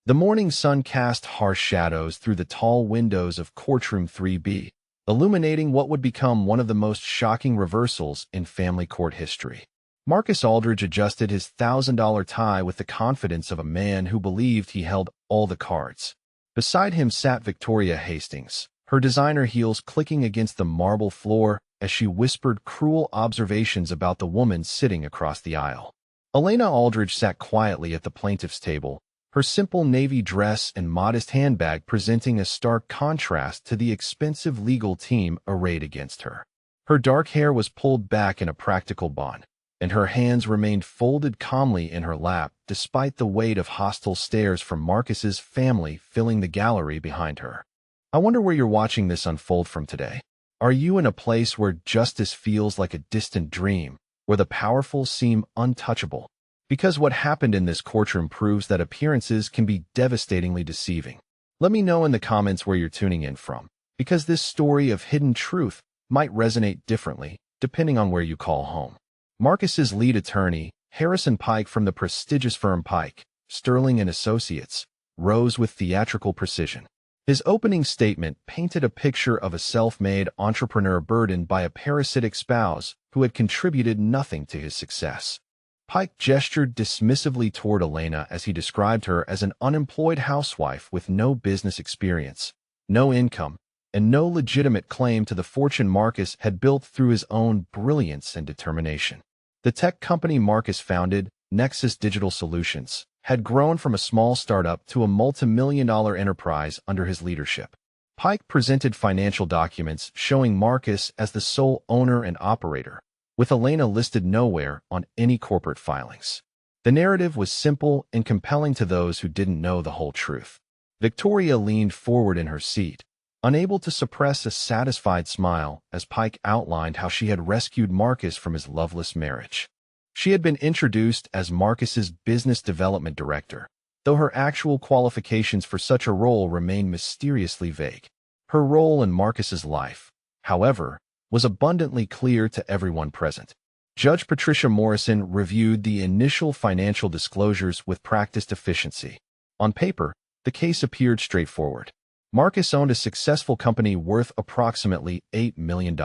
The morning sun cast harsh shadows through the tall windows of courtroom 3B, illuminating what would become one of the most shocking reversals in family court history. Marcus Aldridge adjusted his $1,000 tie with the confidence of a man who believed he held all the cards. Beside him sat Victoria Hastings, her designer heels clicking against the marble floor as she whispered cruel observations about the woman sitting across the aisle. Elena Aldridge sat quietly at the plaintiff's table, her simple navy dress and modest handbag presenting a stark contrast to the expensive legal team arrayed against her. Her dark hair was pulled back in a practical bun, and her hands remained folded calmly in her lap despite the weight of hostile stares from Marcus's family filling the gallery behind her. I wonder where you're watching this unfold from today. Are you in a place where justice feels like a distant dream, where the powerful seem untouchable? Because what happened in this courtroom proves that appearances can be devastatingly deceiving. Let me know in the comments where you're tuning in from, because this story of hidden truth might resonate differently depending on where you call home. Marcus's lead attorney, Harrison Pike from the prestigious firm Pike, Sterling and Associates, rose with theatrical precision. His opening statement painted a picture of a self-made entrepreneur burdened by a parasitic spouse who had contributed nothing to his success. Pike gestured dismissively toward Elena as he described her as an unemployed housewife with no business experience, no income, and no legitimate claim to the fortune Marcus had built through his own brilliance and determination. The tech company Marcus founded, Nexus Digital Solutions, had grown from a small startup to a multi-million-dollar enterprise under his leadership. Pike presented financial documents showing Marcus as the sole owner and operator, with Elena listed nowhere on any corporate filings. The narrative was simple and compelling to those who didn't know the whole truth. Victoria leaned forward in her seat, unable to suppress a satisfied smile as Pike outlined how she had rescued Marcus from his loveless marriage. She had been introduced as Marcus's business development director, though her actual qualifications for such a role remained mysteriously vague. Her role in Marcus's life, however, was abundantly clear to everyone present. Judge Patricia Morrison reviewed the initial financial disclosures with practiced efficiency. On paper, the case appeared straightforward. Marcus owned a successful company worth approximately $8 million.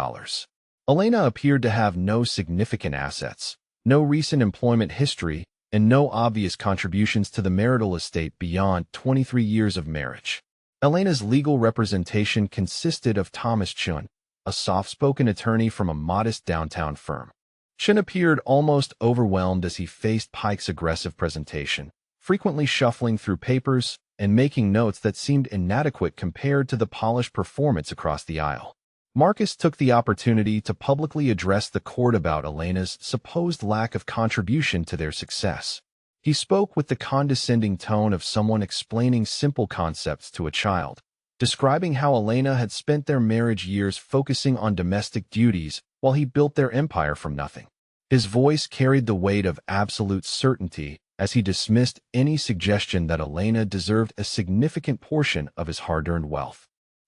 Elena appeared to have no significant assets, no recent employment history, and no obvious contributions to the marital estate beyond 23 years of marriage. Elena's legal representation consisted of Thomas Chun, a soft-spoken attorney from a modest downtown firm. Chun appeared almost overwhelmed as he faced Pike's aggressive presentation, frequently shuffling through papers and making notes that seemed inadequate compared to the polished performance across the aisle. Marcus took the opportunity to publicly address the court about Elena's supposed lack of contribution to their success. He spoke with the condescending tone of someone explaining simple concepts to a child, describing how Elena had spent their marriage years focusing on domestic duties while he built their empire from nothing. His voice carried the weight of absolute certainty as he dismissed any suggestion that Elena deserved a significant portion of his hard-earned wealth.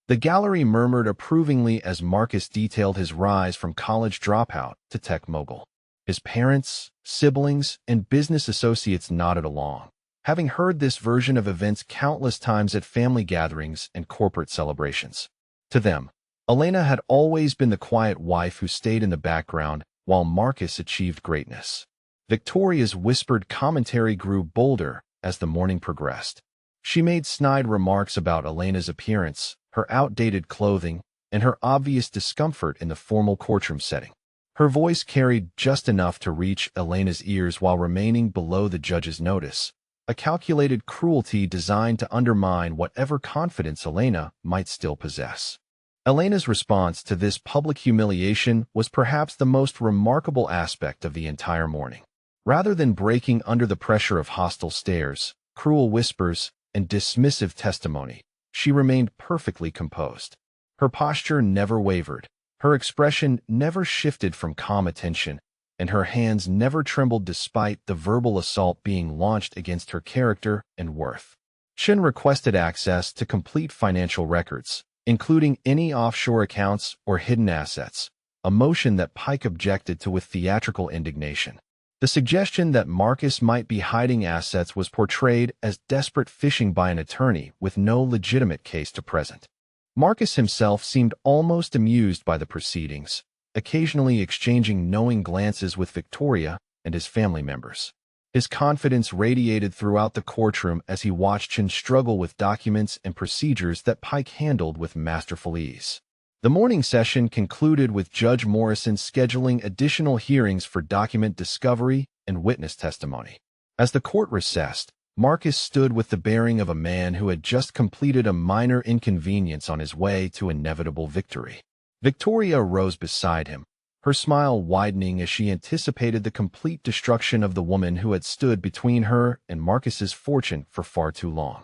The gallery murmured approvingly as Marcus detailed his rise from college dropout to tech mogul. His parents, siblings, and business associates nodded along, having heard this version of events countless times at family gatherings and corporate celebrations. To them, Elena had always been the quiet wife who stayed in the background while Marcus achieved greatness. Victoria's whispered commentary grew bolder as the morning progressed. She made snide remarks about Elena's appearance, her outdated clothing, and her obvious discomfort in the formal courtroom setting. Her voice carried just enough to reach Elena's ears while remaining below the judge's notice, a calculated cruelty designed to undermine whatever confidence Elena might still possess. Elena's response to this public humiliation was perhaps the most remarkable aspect of the entire morning. Rather than breaking under the pressure of hostile stares, cruel whispers, and dismissive testimony, she remained perfectly composed. Her posture never wavered, her expression never shifted from calm attention, and her hands never trembled despite the verbal assault being launched against her character and worth. Chun requested access to complete financial records, including any offshore accounts or hidden assets, a motion that Pike objected to with theatrical indignation. The suggestion that Marcus might be hiding assets was portrayed as desperate fishing by an attorney with no legitimate case to present. Marcus himself seemed almost amused by the proceedings, occasionally exchanging knowing glances with Victoria and his family members. His confidence radiated throughout the courtroom as he watched Chen struggle with documents and procedures that Pike handled with masterful ease. The morning session concluded with Judge Morrison scheduling additional hearings for document discovery and witness testimony. As the court recessed, Marcus stood with the bearing of a man who had just completed a minor inconvenience on his way to inevitable victory. Victoria rose beside him, her smile widening as she anticipated the complete destruction of the woman who had stood between her and Marcus's fortune for far too long.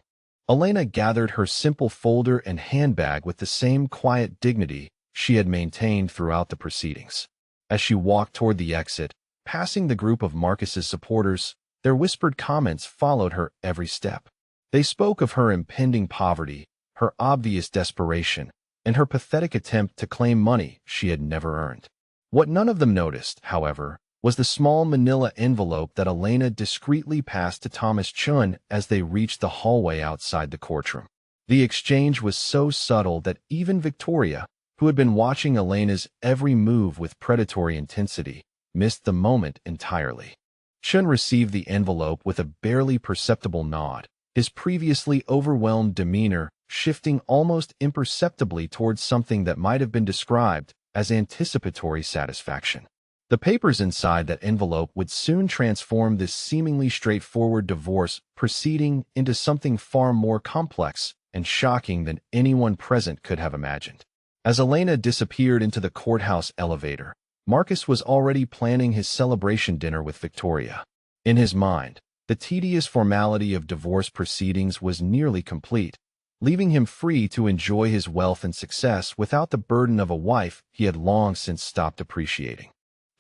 Elena gathered her simple folder and handbag with the same quiet dignity she had maintained throughout the proceedings. As she walked toward the exit, passing the group of Marcus's supporters, their whispered comments followed her every step. They spoke of her impending poverty, her obvious desperation, and her pathetic attempt to claim money she had never earned. What none of them noticed, however, was the small manila envelope that Elena discreetly passed to Thomas Chun as they reached the hallway outside the courtroom. The exchange was so subtle that even Victoria, who had been watching Elena's every move with predatory intensity, missed the moment entirely. Chun received the envelope with a barely perceptible nod, his previously overwhelmed demeanor shifting almost imperceptibly towards something that might have been described as anticipatory satisfaction. The papers inside that envelope would soon transform this seemingly straightforward divorce proceeding into something far more complex and shocking than anyone present could have imagined. As Elena disappeared into the courthouse elevator, Marcus was already planning his celebration dinner with Victoria. In his mind, the tedious formality of divorce proceedings was nearly complete, leaving him free to enjoy his wealth and success without the burden of a wife he had long since stopped appreciating.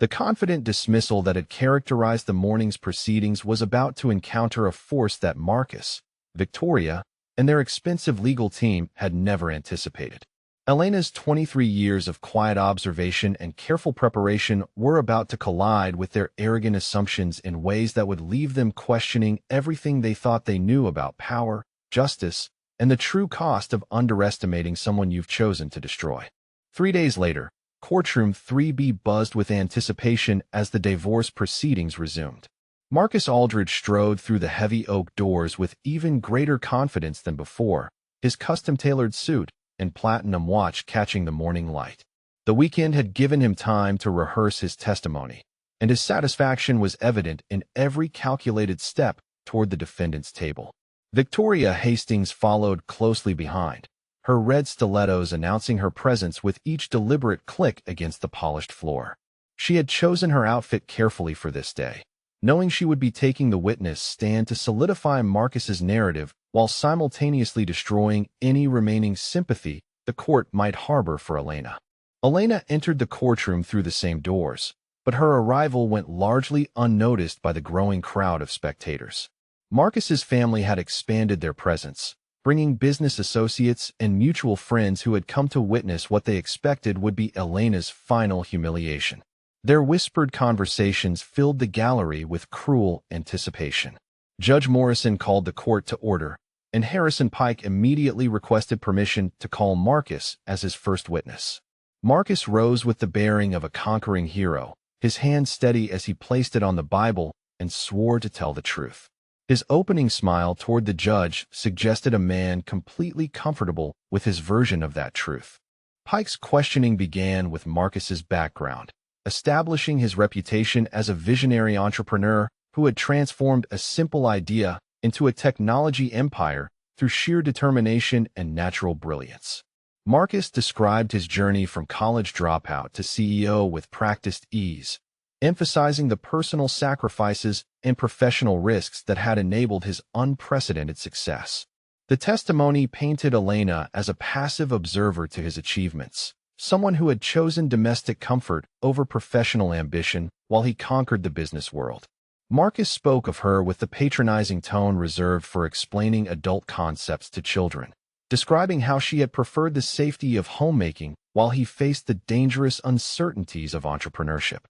The confident dismissal that had characterized the morning's proceedings was about to encounter a force that Marcus, Victoria, and their expensive legal team had never anticipated. Elena's 23 years of quiet observation and careful preparation were about to collide with their arrogant assumptions in ways that would leave them questioning everything they thought they knew about power, justice, and the true cost of underestimating someone you've chosen to destroy. 3 days later, Courtroom 3B buzzed with anticipation as the divorce proceedings resumed. Marcus Aldridge strode through the heavy oak doors with even greater confidence than before, his custom-tailored suit and platinum watch catching the morning light. The weekend had given him time to rehearse his testimony, and his satisfaction was evident in every calculated step toward the defendant's table. Victoria Hastings followed closely behind, her red stilettos announcing her presence with each deliberate click against the polished floor. She had chosen her outfit carefully for this day, knowing she would be taking the witness stand to solidify Marcus's narrative while simultaneously destroying any remaining sympathy the court might harbor for Elena. Elena entered the courtroom through the same doors, but her arrival went largely unnoticed by the growing crowd of spectators. Marcus's family had expanded their presence, bringing business associates and mutual friends who had come to witness what they expected would be Elena's final humiliation. Their whispered conversations filled the gallery with cruel anticipation. Judge Morrison called the court to order, and Harrison Pike immediately requested permission to call Marcus as his first witness. Marcus rose with the bearing of a conquering hero, his hand steady as he placed it on the Bible and swore to tell the truth. His opening smile toward the judge suggested a man completely comfortable with his version of that truth. Pike's questioning began with Marcus's background, establishing his reputation as a visionary entrepreneur who had transformed a simple idea into a technology empire through sheer determination and natural brilliance. Marcus described his journey from college dropout to CEO with practiced ease, emphasizing the personal sacrifices and professional risks that had enabled his unprecedented success. The testimony painted Elena as a passive observer to his achievements, someone who had chosen domestic comfort over professional ambition while he conquered the business world. Marcus spoke of her with the patronizing tone reserved for explaining adult concepts to children, describing how she had preferred the safety of homemaking while he faced the dangerous uncertainties of entrepreneurship.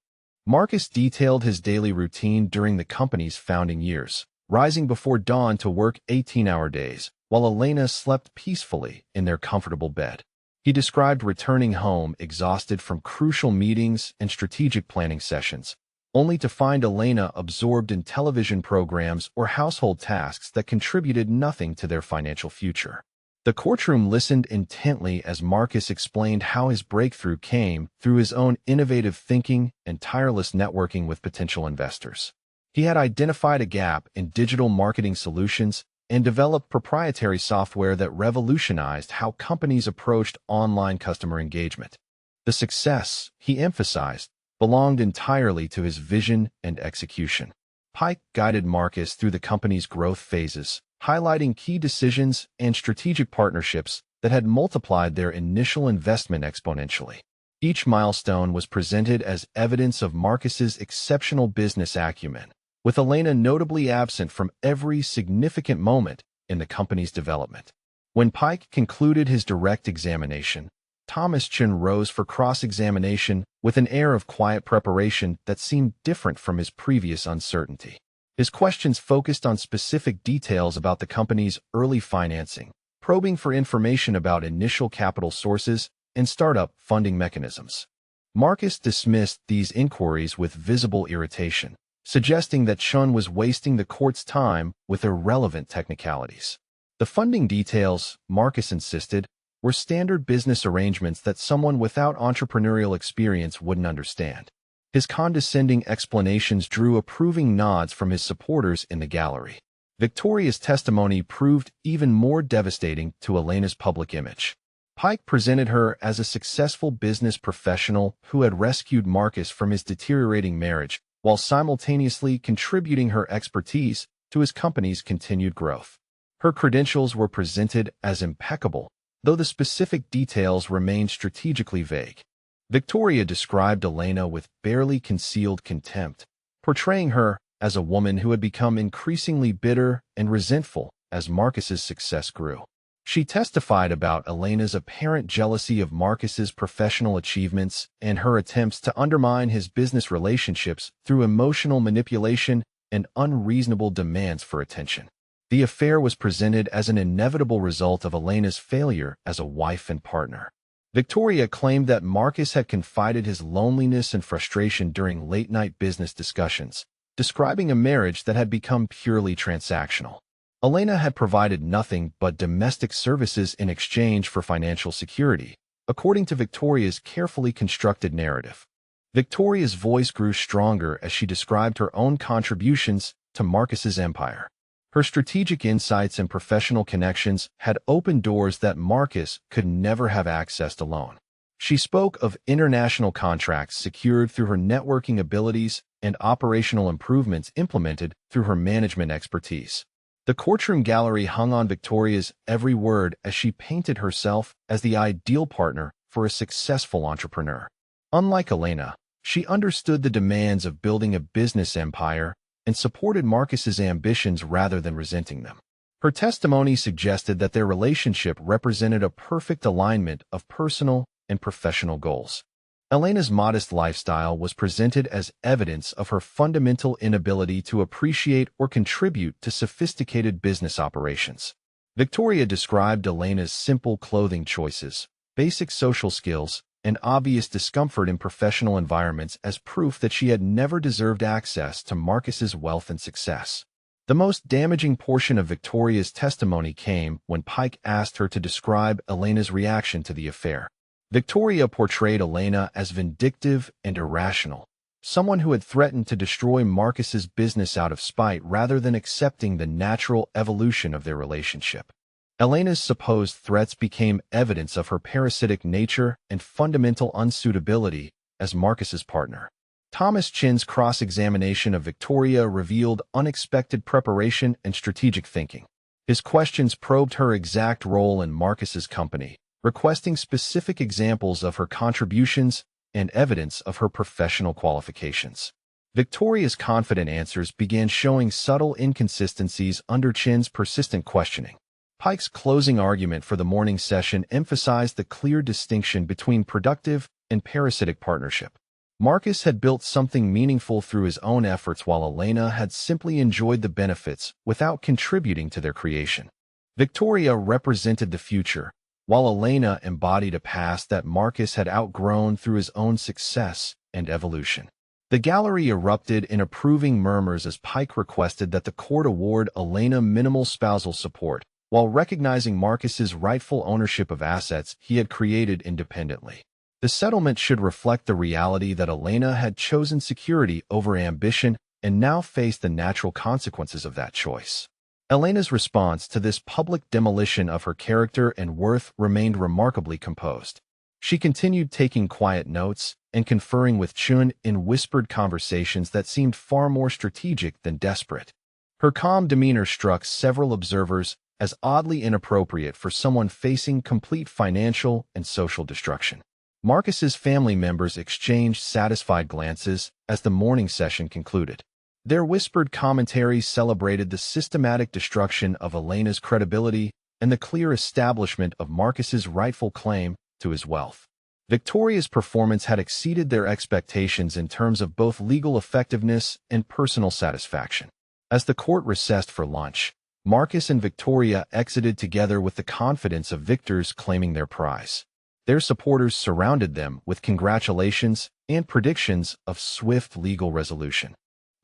Marcus detailed his daily routine during the company's founding years, rising before dawn to work 18-hour days, while Elena slept peacefully in their comfortable bed. He described returning home exhausted from crucial meetings and strategic planning sessions, only to find Elena absorbed in television programs or household tasks that contributed nothing to their financial future. The courtroom listened intently as Marcus explained how his breakthrough came through his own innovative thinking and tireless networking with potential investors. He had identified a gap in digital marketing solutions and developed proprietary software that revolutionized how companies approached online customer engagement. The success, he emphasized, belonged entirely to his vision and execution. Pike guided Marcus through the company's growth phases, highlighting key decisions and strategic partnerships that had multiplied their initial investment exponentially. Each milestone was presented as evidence of Marcus's exceptional business acumen, with Elena notably absent from every significant moment in the company's development. When Pike concluded his direct examination, Thomas Chin rose for cross-examination with an air of quiet preparation that seemed different from his previous uncertainty. His questions focused on specific details about the company's early financing, probing for information about initial capital sources and startup funding mechanisms. Marcus dismissed these inquiries with visible irritation, suggesting that Chun was wasting the court's time with irrelevant technicalities. The funding details, Marcus insisted, were standard business arrangements that someone without entrepreneurial experience wouldn't understand. His condescending explanations drew approving nods from his supporters in the gallery. Victoria's testimony proved even more devastating to Elena's public image. Pike presented her as a successful business professional who had rescued Marcus from his deteriorating marriage, while simultaneously contributing her expertise to his company's continued growth. Her credentials were presented as impeccable, though the specific details remained strategically vague. Victoria described Elena with barely concealed contempt, portraying her as a woman who had become increasingly bitter and resentful as Marcus's success grew. She testified about Elena's apparent jealousy of Marcus's professional achievements and her attempts to undermine his business relationships through emotional manipulation and unreasonable demands for attention. The affair was presented as an inevitable result of Elena's failure as a wife and partner. Victoria claimed that Marcus had confided his loneliness and frustration during late-night business discussions, describing a marriage that had become purely transactional. Elena had provided nothing but domestic services in exchange for financial security, according to Victoria's carefully constructed narrative. Victoria's voice grew stronger as she described her own contributions to Marcus's empire. Her strategic insights and professional connections had opened doors that Marcus could never have accessed alone. She spoke of international contracts secured through her networking abilities and operational improvements implemented through her management expertise. The courtroom gallery hung on Victoria's every word as she painted herself as the ideal partner for a successful entrepreneur. Unlike Elena, she understood the demands of building a business empire and supported Marcus's ambitions rather than resenting them. Her testimony suggested that their relationship represented a perfect alignment of personal and professional goals. Elena's modest lifestyle was presented as evidence of her fundamental inability to appreciate or contribute to sophisticated business operations. Victoria described Elena's simple clothing choices, basic social skills, and obvious discomfort in professional environments as proof that she had never deserved access to Marcus's wealth and success. The most damaging portion of Victoria's testimony came when Pike asked her to describe Elena's reaction to the affair. Victoria portrayed Elena as vindictive and irrational, someone who had threatened to destroy Marcus's business out of spite rather than accepting the natural evolution of their relationship. Elena's supposed threats became evidence of her parasitic nature and fundamental unsuitability as Marcus's partner. Thomas Chin's cross-examination of Victoria revealed unexpected preparation and strategic thinking. His questions probed her exact role in Marcus's company, requesting specific examples of her contributions and evidence of her professional qualifications. Victoria's confident answers began showing subtle inconsistencies under Chin's persistent questioning. Pike's closing argument for the morning session emphasized the clear distinction between productive and parasitic partnership. Marcus had built something meaningful through his own efforts while Elena had simply enjoyed the benefits without contributing to their creation. Victoria represented the future, while Elena embodied a past that Marcus had outgrown through his own success and evolution. The gallery erupted in approving murmurs as Pike requested that the court award Elena minimal spousal support, while recognizing Marcus's rightful ownership of assets he had created independently. The settlement should reflect the reality that Elena had chosen security over ambition and now faced the natural consequences of that choice. Elena's response to this public demolition of her character and worth remained remarkably composed. She continued taking quiet notes and conferring with Chun in whispered conversations that seemed far more strategic than desperate. Her calm demeanor struck several observers as oddly inappropriate for someone facing complete financial and social destruction. Marcus's family members exchanged satisfied glances as the morning session concluded. Their whispered commentaries celebrated the systematic destruction of Elena's credibility and the clear establishment of Marcus's rightful claim to his wealth. Victoria's performance had exceeded their expectations in terms of both legal effectiveness and personal satisfaction. As the court recessed for lunch, Marcus and Victoria exited together with the confidence of victors claiming their prize. Their supporters surrounded them with congratulations and predictions of swift legal resolution.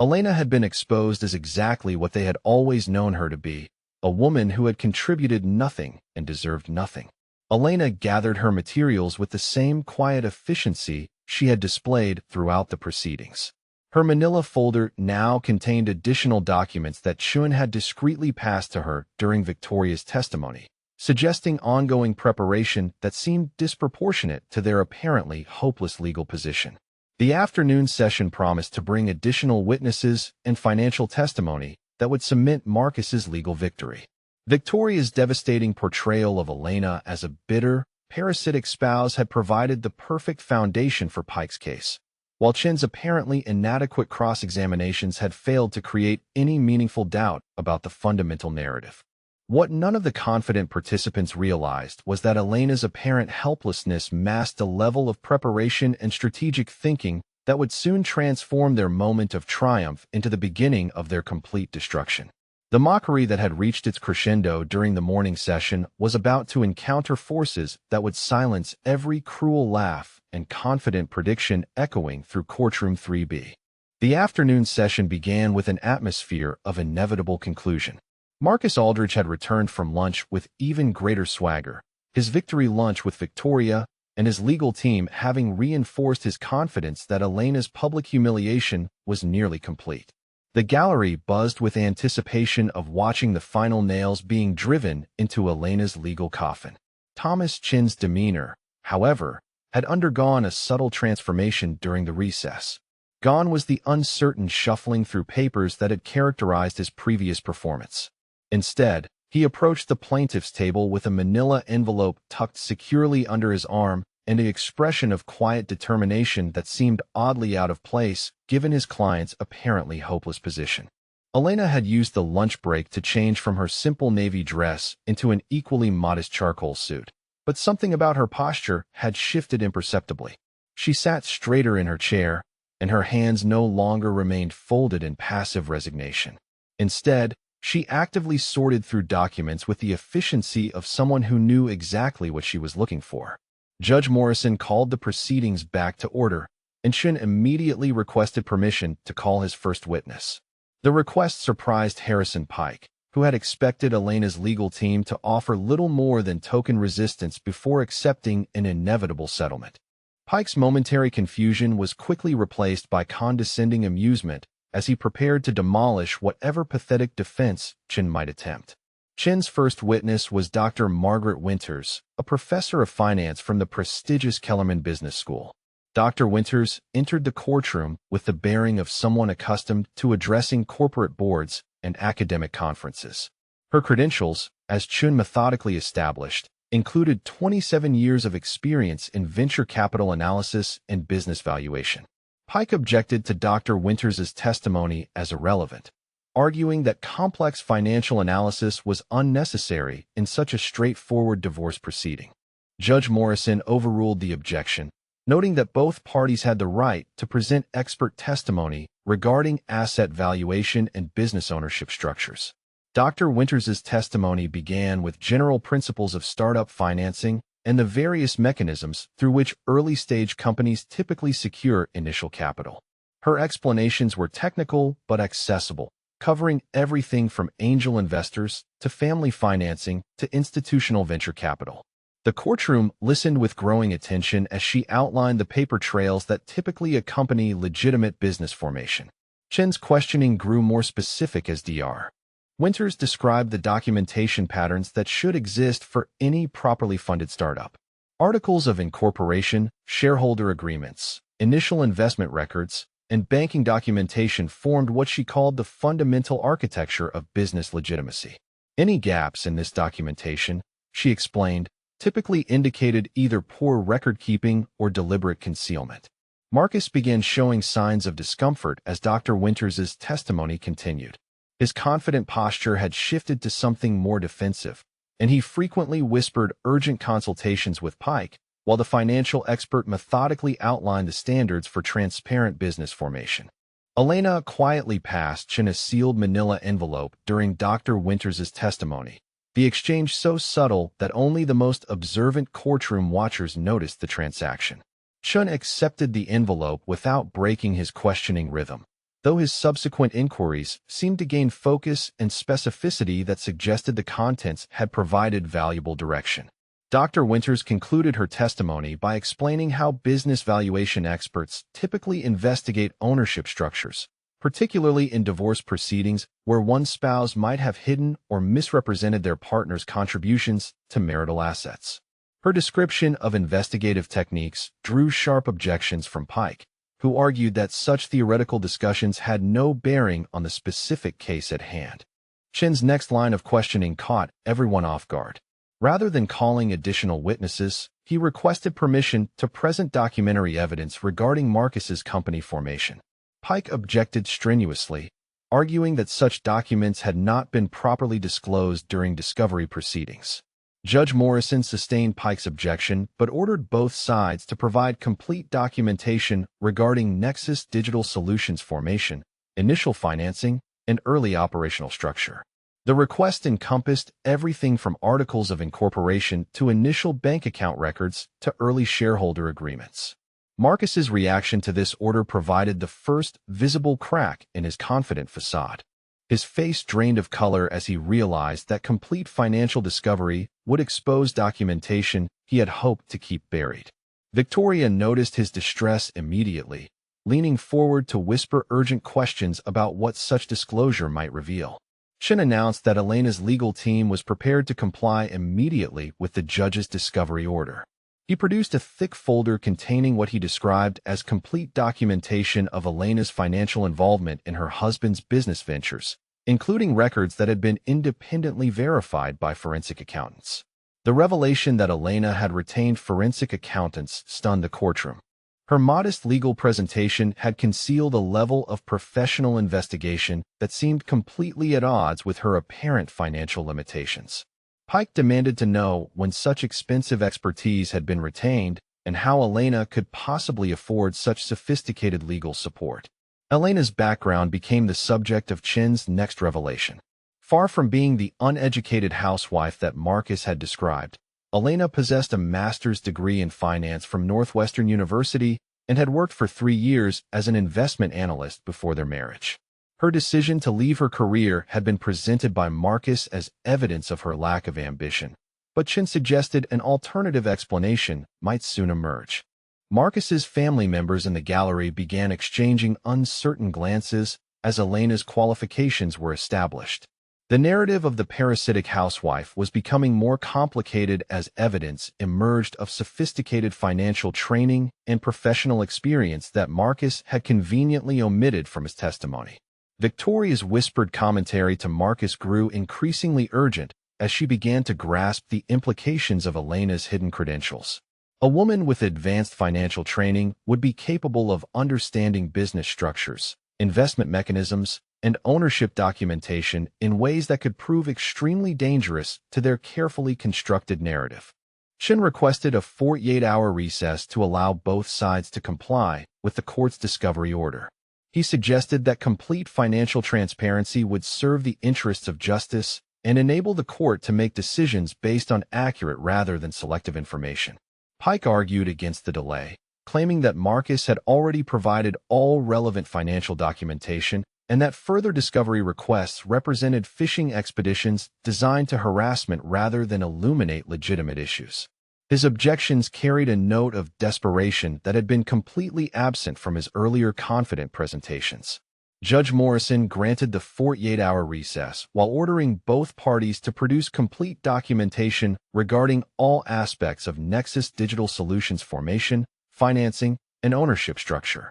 Elena had been exposed as exactly what they had always known her to be, a woman who had contributed nothing and deserved nothing. Elena gathered her materials with the same quiet efficiency she had displayed throughout the proceedings. Her manila folder now contained additional documents that Chun had discreetly passed to her during Victoria's testimony, suggesting ongoing preparation that seemed disproportionate to their apparently hopeless legal position. The afternoon session promised to bring additional witnesses and financial testimony that would cement Marcus's legal victory. Victoria's devastating portrayal of Elena as a bitter, parasitic spouse had provided the perfect foundation for Pike's case, while Chin's apparently inadequate cross-examinations had failed to create any meaningful doubt about the fundamental narrative. What none of the confident participants realized was that Elena's apparent helplessness masked a level of preparation and strategic thinking that would soon transform their moment of triumph into the beginning of their complete destruction. The mockery that had reached its crescendo during the morning session was about to encounter forces that would silence every cruel laugh and confident prediction echoing through courtroom 3B. The afternoon session began with an atmosphere of inevitable conclusion. Marcus Aldridge had returned from lunch with even greater swagger, his victory lunch with Victoria and his legal team having reinforced his confidence that Elena's public humiliation was nearly complete. The gallery buzzed with anticipation of watching the final nails being driven into Elena's legal coffin. Thomas Chin's demeanor, however, had undergone a subtle transformation during the recess. Gone was the uncertain shuffling through papers that had characterized his previous performance. Instead, he approached the plaintiff's table with a manila envelope tucked securely under his arm and an expression of quiet determination that seemed oddly out of place given his client's apparently hopeless position. Elena had used the lunch break to change from her simple navy dress into an equally modest charcoal suit, but something about her posture had shifted imperceptibly. She sat straighter in her chair, and her hands no longer remained folded in passive resignation. Instead, she actively sorted through documents with the efficiency of someone who knew exactly what she was looking for. Judge Morrison called the proceedings back to order, and Chun immediately requested permission to call his first witness. The request surprised Harrison Pike, who had expected Elena's legal team to offer little more than token resistance before accepting an inevitable settlement. Pike's momentary confusion was quickly replaced by condescending amusement as he prepared to demolish whatever pathetic defense Chin might attempt. Chin's first witness was Dr. Margaret Winters, a professor of finance from the prestigious Kellerman Business School. Dr. Winters entered the courtroom with the bearing of someone accustomed to addressing corporate boards and academic conferences. Her credentials, as Chun methodically established, included 27 years of experience in venture capital analysis and business valuation. Pike objected to Dr. Winters' testimony as irrelevant, arguing that complex financial analysis was unnecessary in such a straightforward divorce proceeding. Judge Morrison overruled the objection, noting that both parties had the right to present expert testimony regarding asset valuation and business ownership structures. Dr. Winters's testimony began with general principles of startup financing and the various mechanisms through which early-stage companies typically secure initial capital. Her explanations were technical but accessible, covering everything from angel investors to family financing to institutional venture capital. The courtroom listened with growing attention as she outlined the paper trails that typically accompany legitimate business formation. Chen's questioning grew more specific as Dr. Winters described the documentation patterns that should exist for any properly funded startup. Articles of incorporation, shareholder agreements, initial investment records, and banking documentation formed what she called the fundamental architecture of business legitimacy. Any gaps in this documentation, she explained, typically indicated either poor record-keeping or deliberate concealment. Marcus began showing signs of discomfort as Dr. Winters's testimony continued. His confident posture had shifted to something more defensive, and he frequently whispered urgent consultations with Pike, while the financial expert methodically outlined the standards for transparent business formation. Elena quietly passed Chen a sealed manila envelope during Dr. Winters's testimony, the exchange so subtle that only the most observant courtroom watchers noticed the transaction. Chen accepted the envelope without breaking his questioning rhythm, though his subsequent inquiries seemed to gain focus and specificity that suggested the contents had provided valuable direction. Dr. Winters concluded her testimony by explaining how business valuation experts typically investigate ownership structures, particularly in divorce proceedings where one spouse might have hidden or misrepresented their partner's contributions to marital assets. Her description of investigative techniques drew sharp objections from Pike, who argued that such theoretical discussions had no bearing on the specific case at hand. Chen's next line of questioning caught everyone off guard. Rather than calling additional witnesses, he requested permission to present documentary evidence regarding Marcus's company formation. Pike objected strenuously, arguing that such documents had not been properly disclosed during discovery proceedings. Judge Morrison sustained Pike's objection but ordered both sides to provide complete documentation regarding Nexus Digital Solutions formation, initial financing, and early operational structure. The request encompassed everything from articles of incorporation to initial bank account records to early shareholder agreements. Marcus's reaction to this order provided the first visible crack in his confident facade. His face drained of color as he realized that complete financial discovery would expose documentation he had hoped to keep buried. Victoria noticed his distress immediately, leaning forward to whisper urgent questions about what such disclosure might reveal. Chen announced that Elena's legal team was prepared to comply immediately with the judge's discovery order. He produced a thick folder containing what he described as complete documentation of Elena's financial involvement in her husband's business ventures, including records that had been independently verified by forensic accountants. The revelation that Elena had retained forensic accountants stunned the courtroom. Her modest legal presentation had concealed a level of professional investigation that seemed completely at odds with her apparent financial limitations. Pike demanded to know when such expensive expertise had been retained and how Elena could possibly afford such sophisticated legal support. Elena's background became the subject of Chen's next revelation. Far from being the uneducated housewife that Marcus had described, Elena possessed a master's degree in finance from Northwestern University and had worked for 3 years as an investment analyst before their marriage. Her decision to leave her career had been presented by Marcus as evidence of her lack of ambition, but Chen suggested an alternative explanation might soon emerge. Marcus's family members in the gallery began exchanging uncertain glances as Elena's qualifications were established. The narrative of the parasitic housewife was becoming more complicated as evidence emerged of sophisticated financial training and professional experience that Marcus had conveniently omitted from his testimony. Victoria's whispered commentary to Marcus grew increasingly urgent as she began to grasp the implications of Elena's hidden credentials. A woman with advanced financial training would be capable of understanding business structures, investment mechanisms, and ownership documentation in ways that could prove extremely dangerous to their carefully constructed narrative. Chen requested a 48-hour recess to allow both sides to comply with the court's discovery order. He suggested that complete financial transparency would serve the interests of justice and enable the court to make decisions based on accurate rather than selective information. Pike argued against the delay, claiming that Marcus had already provided all relevant financial documentation and that further discovery requests represented fishing expeditions designed to harassment rather than illuminate legitimate issues. His objections carried a note of desperation that had been completely absent from his earlier confident presentations. Judge Morrison granted the 48-hour recess while ordering both parties to produce complete documentation regarding all aspects of Nexus Digital Solutions formation, financing, and ownership structure.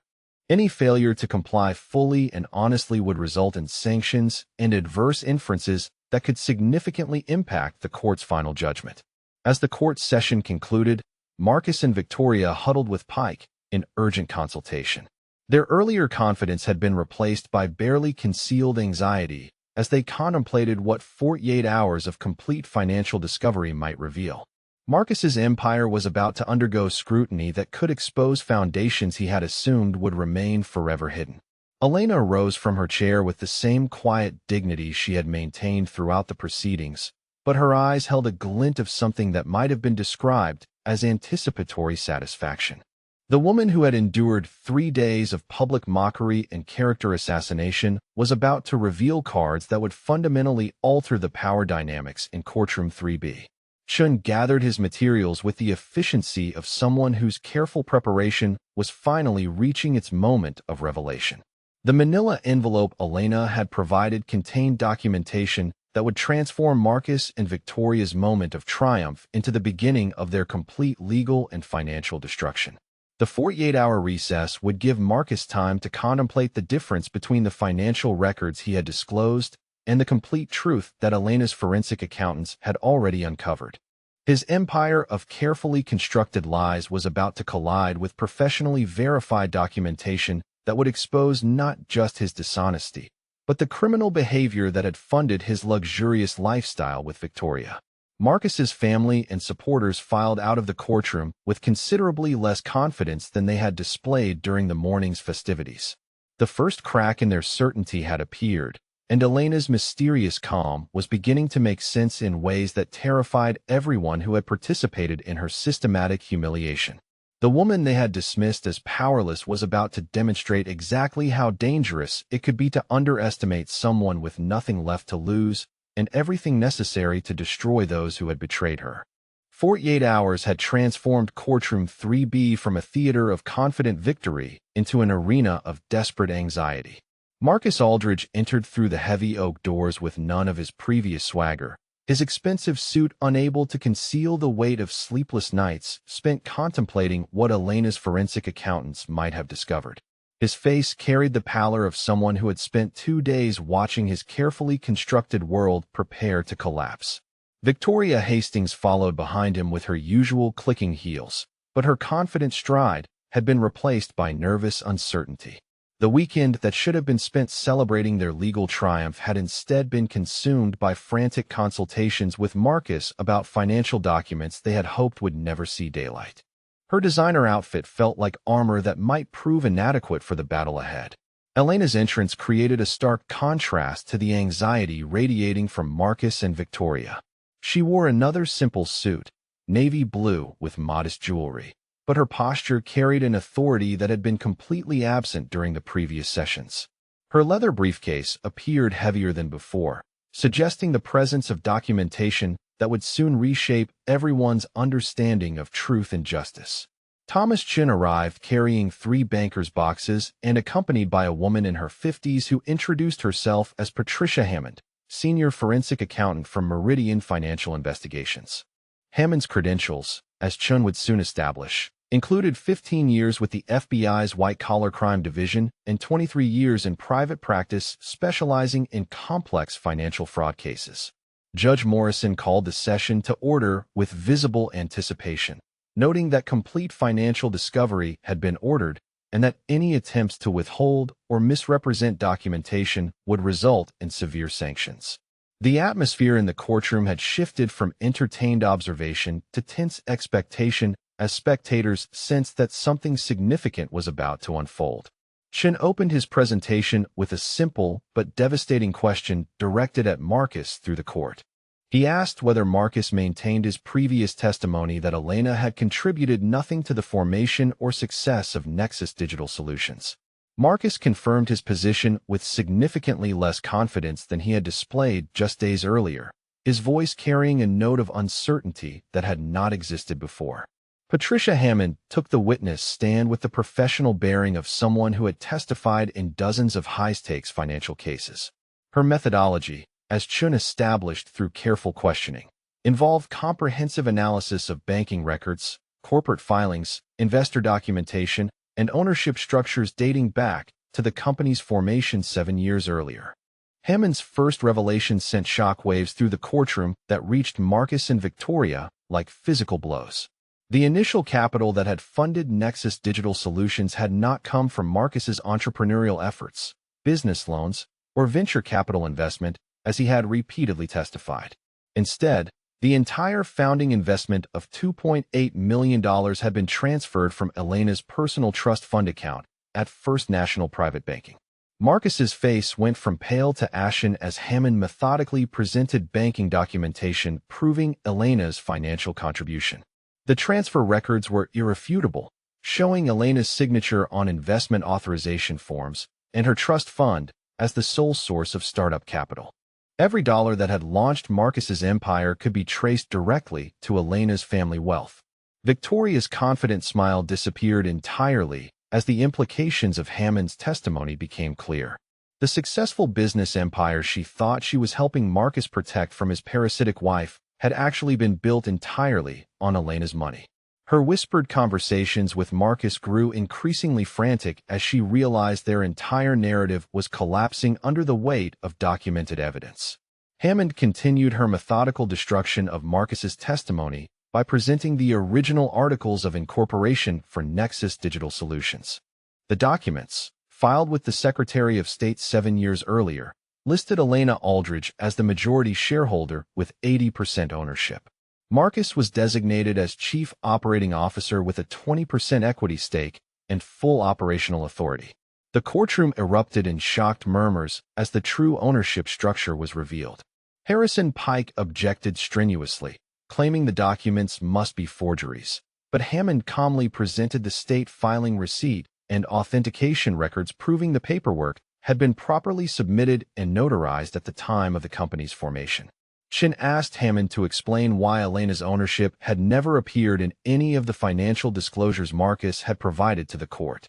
Any failure to comply fully and honestly would result in sanctions and adverse inferences that could significantly impact the court's final judgment. As the court session concluded, Marcus and Victoria huddled with Pike in urgent consultation. Their earlier confidence had been replaced by barely concealed anxiety as they contemplated what 48 hours of complete financial discovery might reveal. Marcus's empire was about to undergo scrutiny that could expose foundations he had assumed would remain forever hidden. Elena rose from her chair with the same quiet dignity she had maintained throughout the proceedings, but her eyes held a glint of something that might have been described as anticipatory satisfaction. The woman who had endured 3 days of public mockery and character assassination was about to reveal cards that would fundamentally alter the power dynamics in Courtroom 3B. Chun gathered his materials with the efficiency of someone whose careful preparation was finally reaching its moment of revelation. The manila envelope Elena had provided contained documentation that would transform Marcus and Victoria's moment of triumph into the beginning of their complete legal and financial destruction. The 48-hour recess would give Marcus time to contemplate the difference between the financial records he had disclosed and the complete truth that Elena's forensic accountants had already uncovered. His empire of carefully constructed lies was about to collide with professionally verified documentation that would expose not just his dishonesty, but the criminal behavior that had funded his luxurious lifestyle with Victoria. Marcus's family and supporters filed out of the courtroom with considerably less confidence than they had displayed during the morning's festivities. The first crack in their certainty had appeared, and Elena's mysterious calm was beginning to make sense in ways that terrified everyone who had participated in her systematic humiliation. The woman they had dismissed as powerless was about to demonstrate exactly how dangerous it could be to underestimate someone with nothing left to lose and everything necessary to destroy those who had betrayed her. 48 hours had transformed Courtroom 3B from a theater of confident victory into an arena of desperate anxiety. Marcus Aldridge entered through the heavy oak doors with none of his previous swagger, his expensive suit unable to conceal the weight of sleepless nights spent contemplating what Elena's forensic accountants might have discovered. His face carried the pallor of someone who had spent 2 days watching his carefully constructed world prepare to collapse. Victoria Hastings followed behind him with her usual clicking heels, but her confident stride had been replaced by nervous uncertainty. The weekend that should have been spent celebrating their legal triumph had instead been consumed by frantic consultations with Marcus about financial documents they had hoped would never see daylight. Her designer outfit felt like armor that might prove inadequate for the battle ahead. Elena's entrance created a stark contrast to the anxiety radiating from Marcus and Victoria. She wore another simple suit, navy blue with modest jewelry, but her posture carried an authority that had been completely absent during the previous sessions. Her leather briefcase appeared heavier than before, suggesting the presence of documentation that would soon reshape everyone's understanding of truth and justice. Thomas Chin arrived carrying 3 banker's boxes and accompanied by a woman in her 50s who introduced herself as Patricia Hammond, senior forensic accountant from Meridian Financial Investigations. Hammond's credentials, as Chun would soon establish, included 15 years with the FBI's white-collar crime division and 23 years in private practice specializing in complex financial fraud cases. Judge Morrison called the session to order with visible anticipation, noting that complete financial discovery had been ordered and that any attempts to withhold or misrepresent documentation would result in severe sanctions. The atmosphere in the courtroom had shifted from entertained observation to tense expectation as spectators sensed that something significant was about to unfold. Shin opened his presentation with a simple but devastating question directed at Marcus through the court. He asked whether Marcus maintained his previous testimony that Elena had contributed nothing to the formation or success of Nexus Digital Solutions. Marcus confirmed his position with significantly less confidence than he had displayed just days earlier, his voice carrying a note of uncertainty that had not existed before. Patricia Hammond took the witness stand with the professional bearing of someone who had testified in dozens of high-stakes financial cases. Her methodology, as Chun established through careful questioning, involved comprehensive analysis of banking records, corporate filings, investor documentation, and ownership structures dating back to the company's formation 7 years earlier. Hammond's first revelation sent shockwaves through the courtroom that reached Marcus and Victoria like physical blows. The initial capital that had funded Nexus Digital Solutions had not come from Marcus's entrepreneurial efforts, business loans, or venture capital investment, as he had repeatedly testified. Instead, the entire founding investment of $2.8 million had been transferred from Elena's personal trust fund account at First National Private Banking. Marcus's face went from pale to ashen as Hammond methodically presented banking documentation proving Elena's financial contribution. The transfer records were irrefutable, showing Elena's signature on investment authorization forms and her trust fund as the sole source of startup capital. Every dollar that had launched Marcus's empire could be traced directly to Elena's family wealth. Victoria's confident smile disappeared entirely as the implications of Hammond's testimony became clear. The successful business empire she thought she was helping Marcus protect from his parasitic wife had actually been built entirely on Elena's money. Her whispered conversations with Marcus grew increasingly frantic as she realized their entire narrative was collapsing under the weight of documented evidence. Hammond continued her methodical destruction of Marcus's testimony by presenting the original articles of incorporation for Nexus Digital Solutions. The documents, filed with the Secretary of State 7 years earlier, listed Elena Aldridge as the majority shareholder with 80% ownership. Marcus was designated as Chief Operating Officer with a 20% equity stake and full operational authority. The courtroom erupted in shocked murmurs as the true ownership structure was revealed. Harrison Pike objected strenuously, claiming the documents must be forgeries, but Hammond calmly presented the state filing receipt and authentication records proving the paperwork had been properly submitted and notarized at the time of the company's formation. Shin asked Hammond to explain why Elena's ownership had never appeared in any of the financial disclosures Marcus had provided to the court.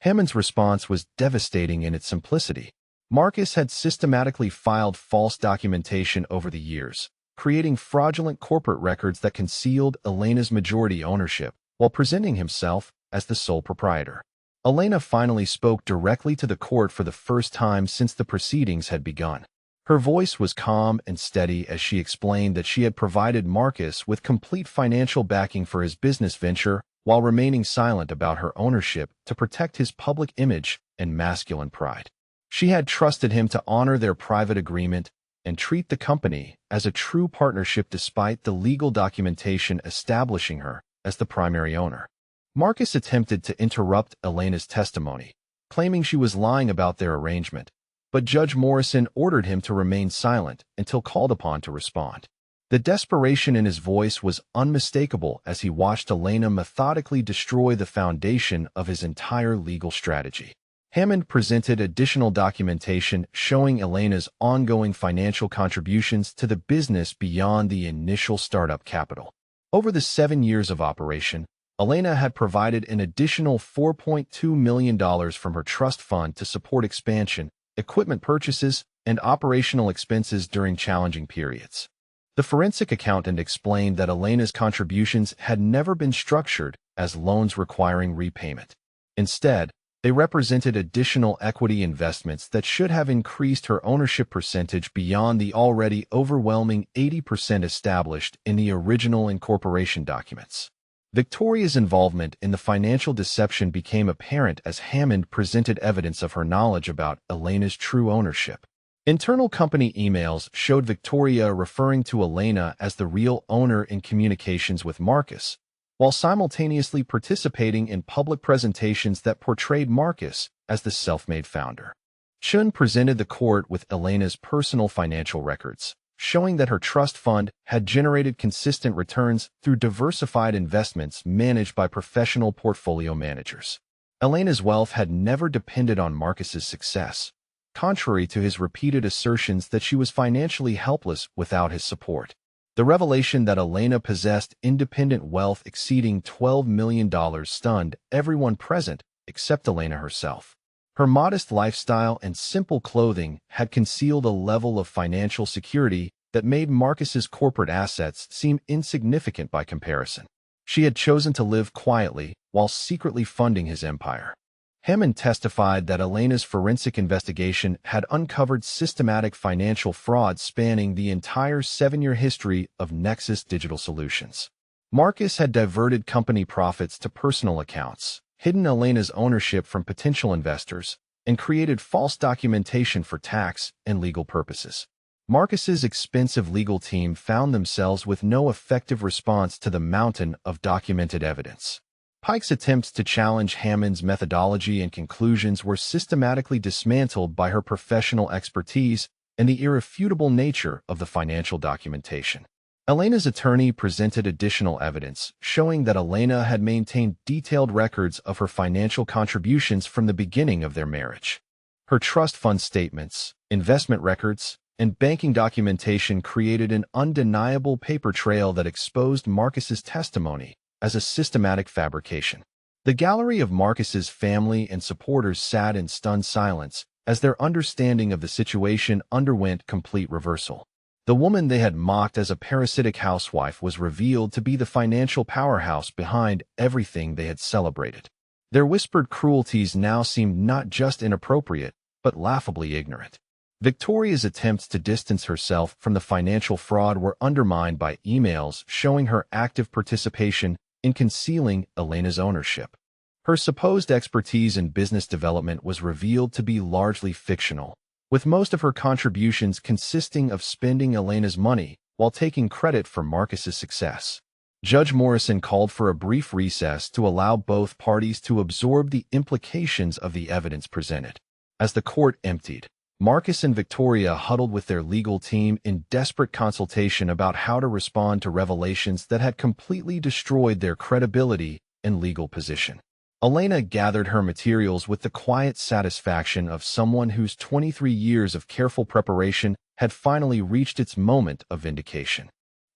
Hammond's response was devastating in its simplicity. Marcus had systematically filed false documentation over the years, creating fraudulent corporate records that concealed Elena's majority ownership while presenting himself as the sole proprietor. Elena finally spoke directly to the court for the first time since the proceedings had begun. Her voice was calm and steady as she explained that she had provided Marcus with complete financial backing for his business venture while remaining silent about her ownership to protect his public image and masculine pride. She had trusted him to honor their private agreement and treat the company as a true partnership despite the legal documentation establishing her as the primary owner. Marcus attempted to interrupt Elena's testimony, claiming she was lying about their arrangement, but Judge Morrison ordered him to remain silent until called upon to respond. The desperation in his voice was unmistakable as he watched Elena methodically destroy the foundation of his entire legal strategy. Hammond presented additional documentation showing Elena's ongoing financial contributions to the business beyond the initial startup capital. Over the 7 years of operation, Elena had provided an additional $4.2 million from her trust fund to support expansion, equipment purchases, and operational expenses during challenging periods. The forensic accountant explained that Elena's contributions had never been structured as loans requiring repayment. Instead, they represented additional equity investments that should have increased her ownership percentage beyond the already overwhelming 80% established in the original incorporation documents. Victoria's involvement in the financial deception became apparent as Hammond presented evidence of her knowledge about Elena's true ownership. Internal company emails showed Victoria referring to Elena as the real owner in communications with Marcus, while simultaneously participating in public presentations that portrayed Marcus as the self-made founder. Chun presented the court with Elena's personal financial records, showing that her trust fund had generated consistent returns through diversified investments managed by professional portfolio managers. Elena's wealth had never depended on Marcus's success, contrary to his repeated assertions that she was financially helpless without his support. The revelation that Elena possessed independent wealth exceeding $12 million stunned everyone present except Elena herself. Her modest lifestyle and simple clothing had concealed a level of financial security that made Marcus's corporate assets seem insignificant by comparison. She had chosen to live quietly while secretly funding his empire. Hammond testified that Elena's forensic investigation had uncovered systematic financial fraud spanning the entire 7-year history of Nexus Digital Solutions. Marcus had diverted company profits to personal accounts, hidden Elena's ownership from potential investors, and created false documentation for tax and legal purposes. Marcus's expensive legal team found themselves with no effective response to the mountain of documented evidence. Pike's attempts to challenge Hammond's methodology and conclusions were systematically dismantled by her professional expertise and the irrefutable nature of the financial documentation. Elena's attorney presented additional evidence, showing that Elena had maintained detailed records of her financial contributions from the beginning of their marriage. Her trust fund statements, investment records, and banking documentation created an undeniable paper trail that exposed Marcus's testimony as a systematic fabrication. The gallery of Marcus's family and supporters sat in stunned silence as their understanding of the situation underwent complete reversal. The woman they had mocked as a parasitic housewife was revealed to be the financial powerhouse behind everything they had celebrated. Their whispered cruelties now seemed not just inappropriate, but laughably ignorant. Victoria's attempts to distance herself from the financial fraud were undermined by emails showing her active participation in concealing Elena's ownership. Her supposed expertise in business development was revealed to be largely fictional, with most of her contributions consisting of spending Elena's money while taking credit for Marcus's success. Judge Morrison called for a brief recess to allow both parties to absorb the implications of the evidence presented. As the court emptied, Marcus and Victoria huddled with their legal team in desperate consultation about how to respond to revelations that had completely destroyed their credibility and legal position. Elena gathered her materials with the quiet satisfaction of someone whose 23 years of careful preparation had finally reached its moment of vindication.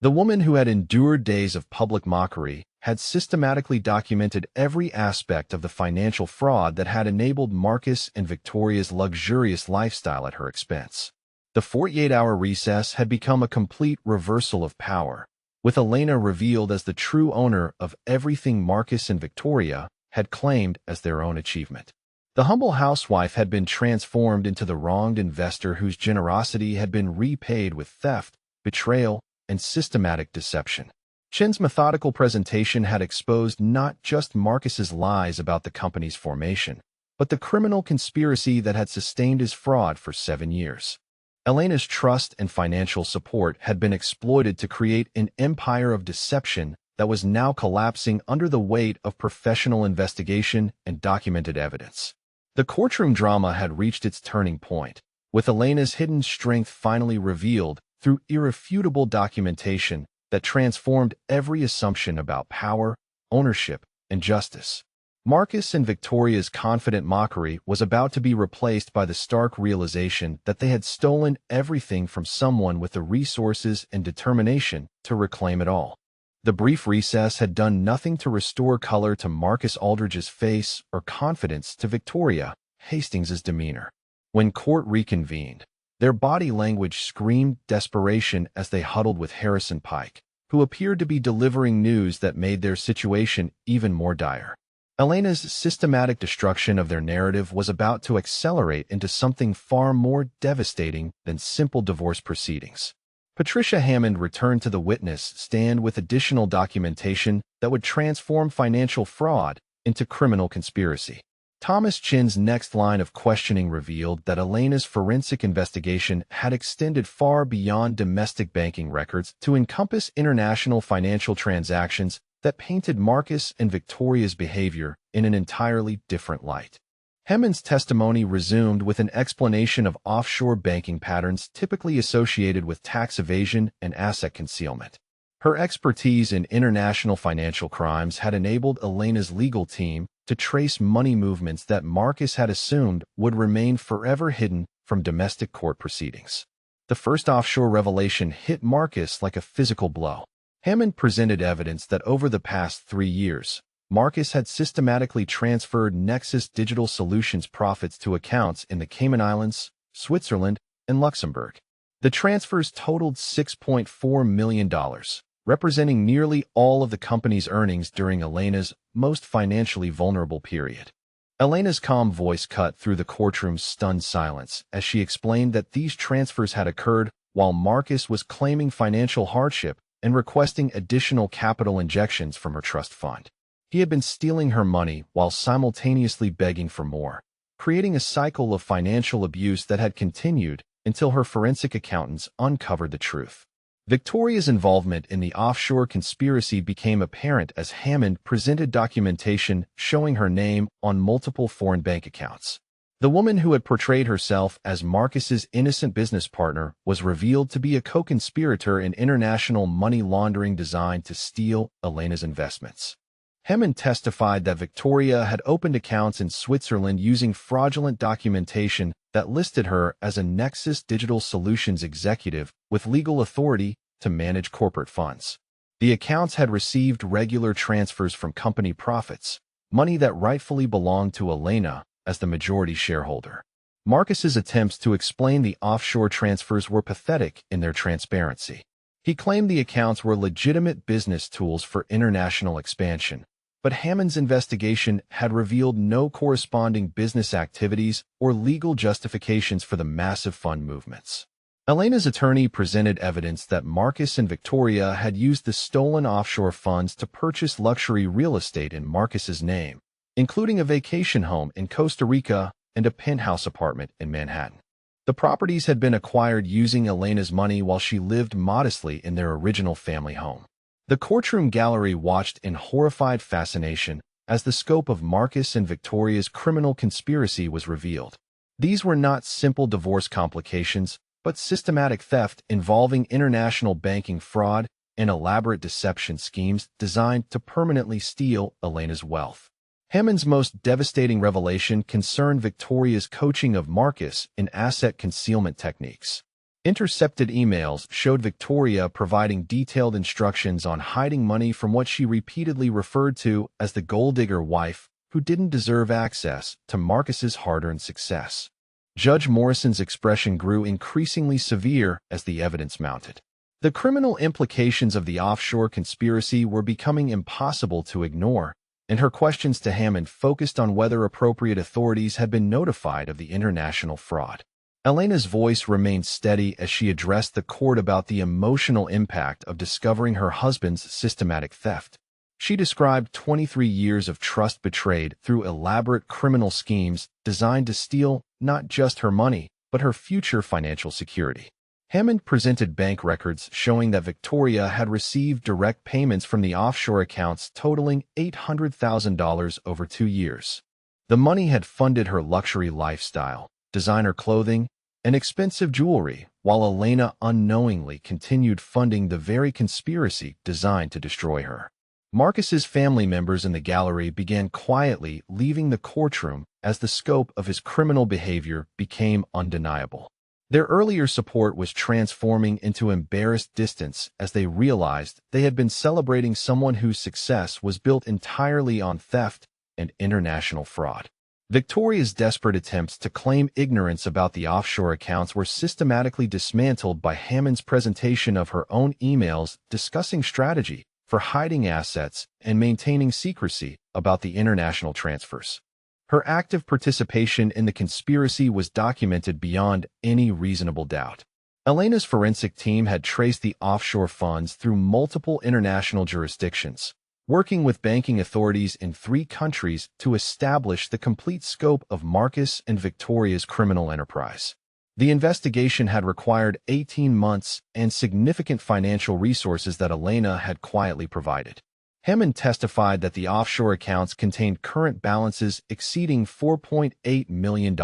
The woman who had endured days of public mockery had systematically documented every aspect of the financial fraud that had enabled Marcus and Victoria's luxurious lifestyle at her expense. The 48-hour recess had become a complete reversal of power, with Elena revealed as the true owner of everything Marcus and Victoria had claimed as their own achievement. The humble housewife had been transformed into the wronged investor whose generosity had been repaid with theft, betrayal, and systematic deception. Chen's methodical presentation had exposed not just Marcus's lies about the company's formation, but the criminal conspiracy that had sustained his fraud for 7 years. Elena's trust and financial support had been exploited to create an empire of deception that was now collapsing under the weight of professional investigation and documented evidence. The courtroom drama had reached its turning point, with Elena's hidden strength finally revealed through irrefutable documentation that transformed every assumption about power, ownership, and justice. Marcus and Victoria's confident mockery was about to be replaced by the stark realization that they had stolen everything from someone with the resources and determination to reclaim it all. The brief recess had done nothing to restore color to Marcus Aldridge's face or confidence to Victoria Hastings's demeanor. When court reconvened, their body language screamed desperation as they huddled with Harrison Pike, who appeared to be delivering news that made their situation even more dire. Elena's systematic destruction of their narrative was about to accelerate into something far more devastating than simple divorce proceedings. Patricia Hammond returned to the witness stand with additional documentation that would transform financial fraud into criminal conspiracy. Thomas Chin's next line of questioning revealed that Elena's forensic investigation had extended far beyond domestic banking records to encompass international financial transactions that painted Marcus and Victoria's behavior in an entirely different light. Hammond's testimony resumed with an explanation of offshore banking patterns typically associated with tax evasion and asset concealment. Her expertise in international financial crimes had enabled Elena's legal team to trace money movements that Marcus had assumed would remain forever hidden from domestic court proceedings. The first offshore revelation hit Marcus like a physical blow. Hammond presented evidence that over the past 3 years, Marcus had systematically transferred Nexus Digital Solutions profits to accounts in the Cayman Islands, Switzerland, and Luxembourg. The transfers totaled $6.4 million, representing nearly all of the company's earnings during Elena's most financially vulnerable period. Elena's calm voice cut through the courtroom's stunned silence as she explained that these transfers had occurred while Marcus was claiming financial hardship and requesting additional capital injections from her trust fund. He had been stealing her money while simultaneously begging for more, creating a cycle of financial abuse that had continued until her forensic accountants uncovered the truth. Victoria's involvement in the offshore conspiracy became apparent as Hammond presented documentation showing her name on multiple foreign bank accounts. The woman who had portrayed herself as Marcus's innocent business partner was revealed to be a co-conspirator in international money laundering designed to steal Elena's investments. Hammond testified that Victoria had opened accounts in Switzerland using fraudulent documentation that listed her as a Nexus Digital Solutions executive with legal authority to manage corporate funds. The accounts had received regular transfers from company profits, money that rightfully belonged to Elena as the majority shareholder. Marcus's attempts to explain the offshore transfers were pathetic in their transparency. He claimed the accounts were legitimate business tools for international expansion, but Hammond's investigation had revealed no corresponding business activities or legal justifications for the massive fund movements. Elena's attorney presented evidence that Marcus and Victoria had used the stolen offshore funds to purchase luxury real estate in Marcus's name, including a vacation home in Costa Rica and a penthouse apartment in Manhattan. The properties had been acquired using Elena's money while she lived modestly in their original family home. The courtroom gallery watched in horrified fascination as the scope of Marcus and Victoria's criminal conspiracy was revealed. These were not simple divorce complications, but systematic theft involving international banking fraud and elaborate deception schemes designed to permanently steal Elena's wealth. Hammond's most devastating revelation concerned Victoria's coaching of Marcus in asset concealment techniques. Intercepted emails showed Victoria providing detailed instructions on hiding money from what she repeatedly referred to as the gold digger wife who didn't deserve access to Marcus's hard-earned success. Judge Morrison's expression grew increasingly severe as the evidence mounted. The criminal implications of the offshore conspiracy were becoming impossible to ignore, and her questions to Hammond focused on whether appropriate authorities had been notified of the international fraud. Elena's voice remained steady as she addressed the court about the emotional impact of discovering her husband's systematic theft. She described 23 years of trust betrayed through elaborate criminal schemes designed to steal not just her money, but her future financial security. Hammond presented bank records showing that Victoria had received direct payments from the offshore accounts totaling $800,000 over 2 years. The money had funded her luxury lifestyle, designer clothing, and expensive jewelry, while Elena unknowingly continued funding the very conspiracy designed to destroy her. Marcus's family members in the gallery began quietly leaving the courtroom as the scope of his criminal behavior became undeniable. Their earlier support was transforming into embarrassed distance as they realized they had been celebrating someone whose success was built entirely on theft and international fraud. Victoria's desperate attempts to claim ignorance about the offshore accounts were systematically dismantled by Hammond's presentation of her own emails discussing strategy for hiding assets and maintaining secrecy about the international transfers. Her active participation in the conspiracy was documented beyond any reasonable doubt. Elena's forensic team had traced the offshore funds through multiple international jurisdictions, working with banking authorities in 3 countries to establish the complete scope of Marcus and Victoria's criminal enterprise. The investigation had required 18 months and significant financial resources that Elena had quietly provided. Hammond testified that the offshore accounts contained current balances exceeding $4.8 million,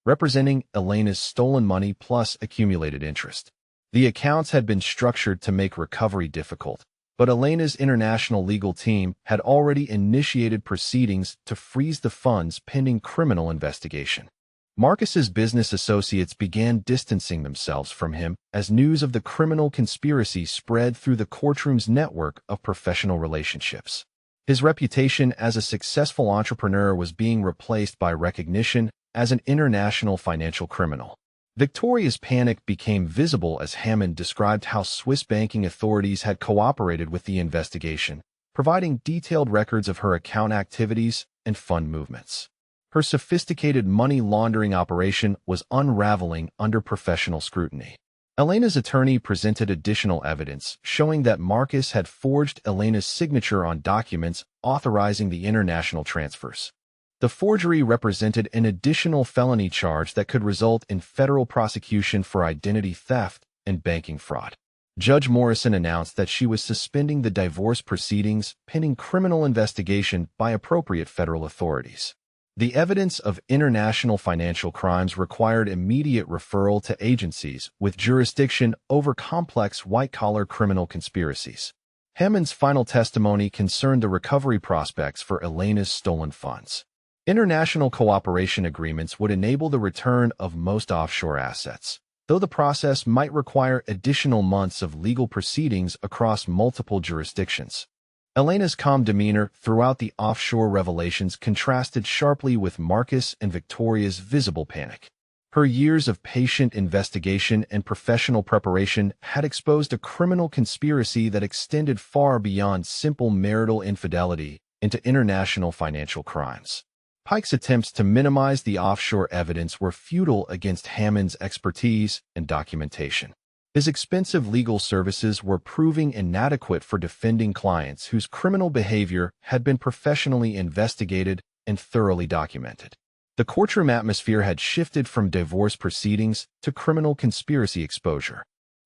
representing Elena's stolen money plus accumulated interest. The accounts had been structured to make recovery difficult, but Elena's international legal team had already initiated proceedings to freeze the funds pending criminal investigation. Marcus's business associates began distancing themselves from him as news of the criminal conspiracy spread through the courtroom's network of professional relationships. His reputation as a successful entrepreneur was being replaced by recognition as an international financial criminal. Victoria's panic became visible as Hammond described how Swiss banking authorities had cooperated with the investigation, providing detailed records of her account activities and fund movements. Her sophisticated money laundering operation was unraveling under professional scrutiny. Elena's attorney presented additional evidence showing that Marcus had forged Elena's signature on documents authorizing the international transfers. The forgery represented an additional felony charge that could result in federal prosecution for identity theft and banking fraud. Judge Morrison announced that she was suspending the divorce proceedings pending criminal investigation by appropriate federal authorities. The evidence of international financial crimes required immediate referral to agencies with jurisdiction over complex white-collar criminal conspiracies. Hammond's final testimony concerned the recovery prospects for Elena's stolen funds. International cooperation agreements would enable the return of most offshore assets, though the process might require additional months of legal proceedings across multiple jurisdictions. Elena's calm demeanor throughout the offshore revelations contrasted sharply with Marcus and Victoria's visible panic. Her years of patient investigation and professional preparation had exposed a criminal conspiracy that extended far beyond simple marital infidelity into international financial crimes. Pike's attempts to minimize the offshore evidence were futile against Hammond's expertise and documentation. His expensive legal services were proving inadequate for defending clients whose criminal behavior had been professionally investigated and thoroughly documented. The courtroom atmosphere had shifted from divorce proceedings to criminal conspiracy exposure.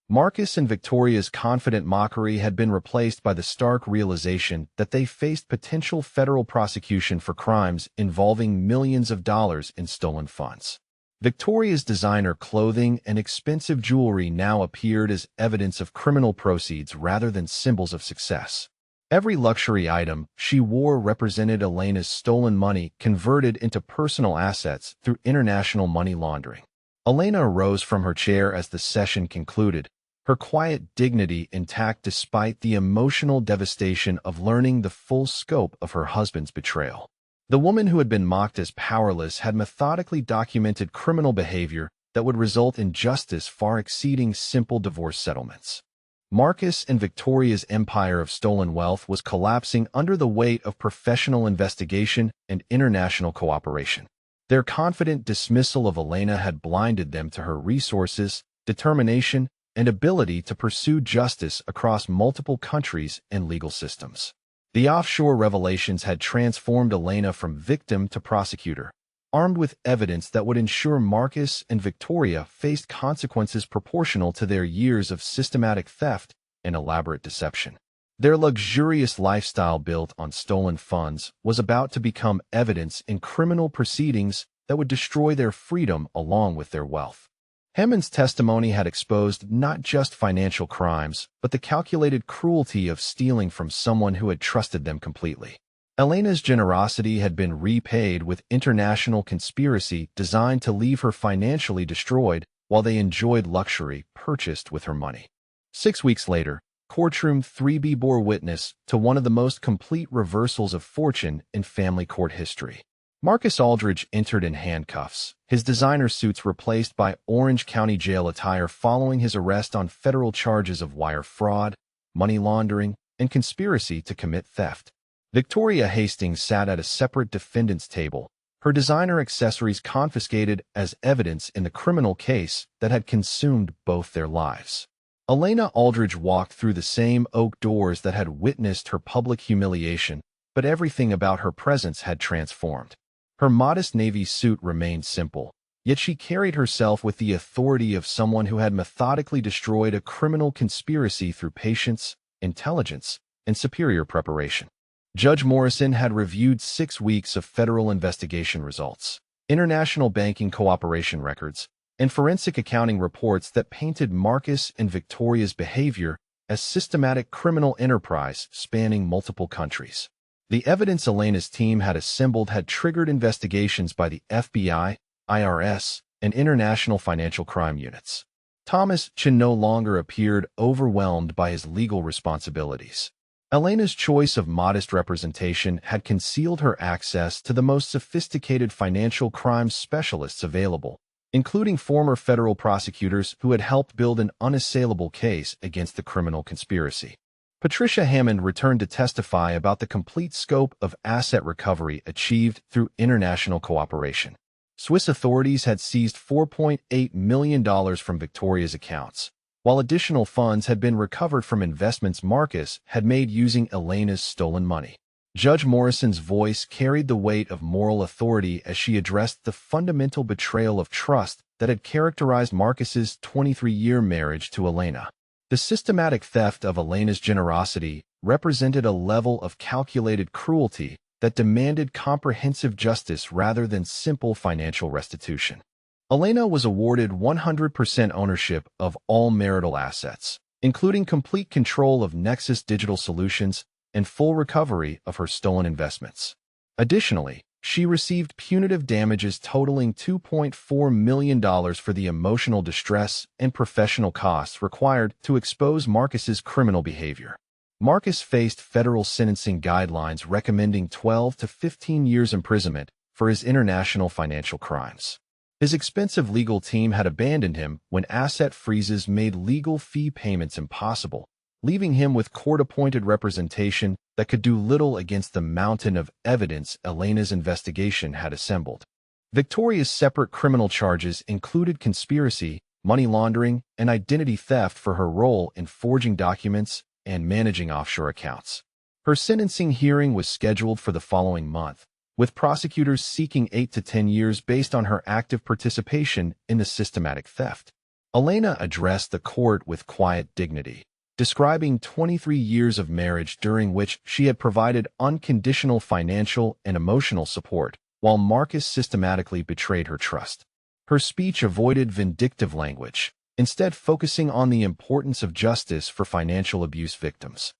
Marcus and Victoria's confident mockery had been replaced by the stark realization that they faced potential federal prosecution for crimes involving millions of dollars in stolen funds. Victoria's designer clothing and expensive jewelry now appeared as evidence of criminal proceeds rather than symbols of success. Every luxury item she wore represented Elena's stolen money converted into personal assets through international money laundering. Elena rose from her chair as the session concluded, her quiet dignity intact despite the emotional devastation of learning the full scope of her husband's betrayal. The woman who had been mocked as powerless had methodically documented criminal behavior that would result in justice far exceeding simple divorce settlements. Marcus and Victoria's empire of stolen wealth was collapsing under the weight of professional investigation and international cooperation. Their confident dismissal of Elena had blinded them to her resources, determination, and ability to pursue justice across multiple countries and legal systems. The offshore revelations had transformed Elena from victim to prosecutor, armed with evidence that would ensure Marcus and Victoria faced consequences proportional to their years of systematic theft and elaborate deception. Their luxurious lifestyle built on stolen funds was about to become evidence in criminal proceedings that would destroy their freedom along with their wealth. Hammond's testimony had exposed not just financial crimes, but the calculated cruelty of stealing from someone who had trusted them completely. Elena's generosity had been repaid with international conspiracy designed to leave her financially destroyed while they enjoyed luxury purchased with her money. 6 weeks later, Courtroom 3B bore witness to one of the most complete reversals of fortune in family court history. Marcus Aldridge entered in handcuffs, his designer suits replaced by Orange County Jail attire following his arrest on federal charges of wire fraud, money laundering, and conspiracy to commit theft. Victoria Hastings sat at a separate defendant's table, her designer accessories confiscated as evidence in the criminal case that had consumed both their lives. Elena Aldridge walked through the same oak doors that had witnessed her public humiliation, but everything about her presence had transformed. Her modest navy suit remained simple, yet she carried herself with the authority of someone who had methodically destroyed a criminal conspiracy through patience, intelligence, and superior preparation. Judge Morrison had reviewed 6 weeks of federal investigation results, international banking cooperation records, and forensic accounting reports that painted Marcus and Victoria's behavior as systematic criminal enterprise spanning multiple countries. The evidence Elena's team had assembled had triggered investigations by the FBI, IRS, and international financial crime units. Thomas Chin no longer appeared overwhelmed by his legal responsibilities. Elena's choice of modest representation had concealed her access to the most sophisticated financial crime specialists available, including former federal prosecutors who had helped build an unassailable case against the criminal conspiracy. Patricia Hammond returned to testify about the complete scope of asset recovery achieved through international cooperation. Swiss authorities had seized $4.8 million from Victoria's accounts, while additional funds had been recovered from investments Marcus had made using Elena's stolen money. Judge Morrison's voice carried the weight of moral authority as she addressed the fundamental betrayal of trust that had characterized Marcus's 23-year marriage to Elena. The systematic theft of Elena's generosity represented a level of calculated cruelty that demanded comprehensive justice rather than simple financial restitution. Elena was awarded 100% ownership of all marital assets, including complete control of Nexus Digital Solutions and full recovery of her stolen investments. Additionally, she received punitive damages totaling $2.4 million for the emotional distress and professional costs required to expose Marcus's criminal behavior. Marcus faced federal sentencing guidelines recommending 12 to 15 years imprisonment for his international financial crimes. His expensive legal team had abandoned him when asset freezes made legal fee payments impossible, leaving him with court-appointed representation that could do little against the mountain of evidence Elena's investigation had assembled. Victoria's separate criminal charges included conspiracy, money laundering, and identity theft for her role in forging documents and managing offshore accounts. Her sentencing hearing was scheduled for the following month, with prosecutors seeking 8 to 10 years based on her active participation in the systematic theft. Elena addressed the court with quiet dignity, describing 23 years of marriage during which she had provided unconditional financial and emotional support, while Marcus systematically betrayed her trust. Her speech avoided vindictive language, instead focusing on the importance of justice for financial abuse victims.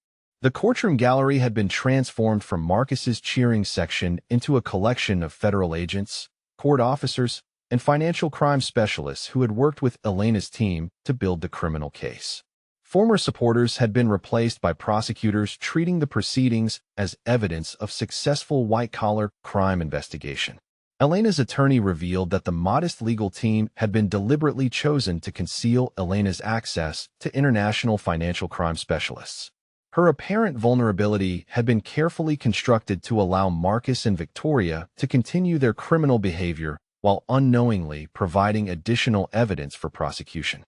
The courtroom gallery had been transformed from Marcus's cheering section into a collection of federal agents, court officers, and financial crime specialists who had worked with Elena's team to build the criminal case. Former supporters had been replaced by prosecutors treating the proceedings as evidence of successful white-collar crime investigation. Elena's attorney revealed that the modest legal team had been deliberately chosen to conceal Elena's access to international financial crime specialists. Her apparent vulnerability had been carefully constructed to allow Marcus and Victoria to continue their criminal behavior while unknowingly providing additional evidence for prosecution.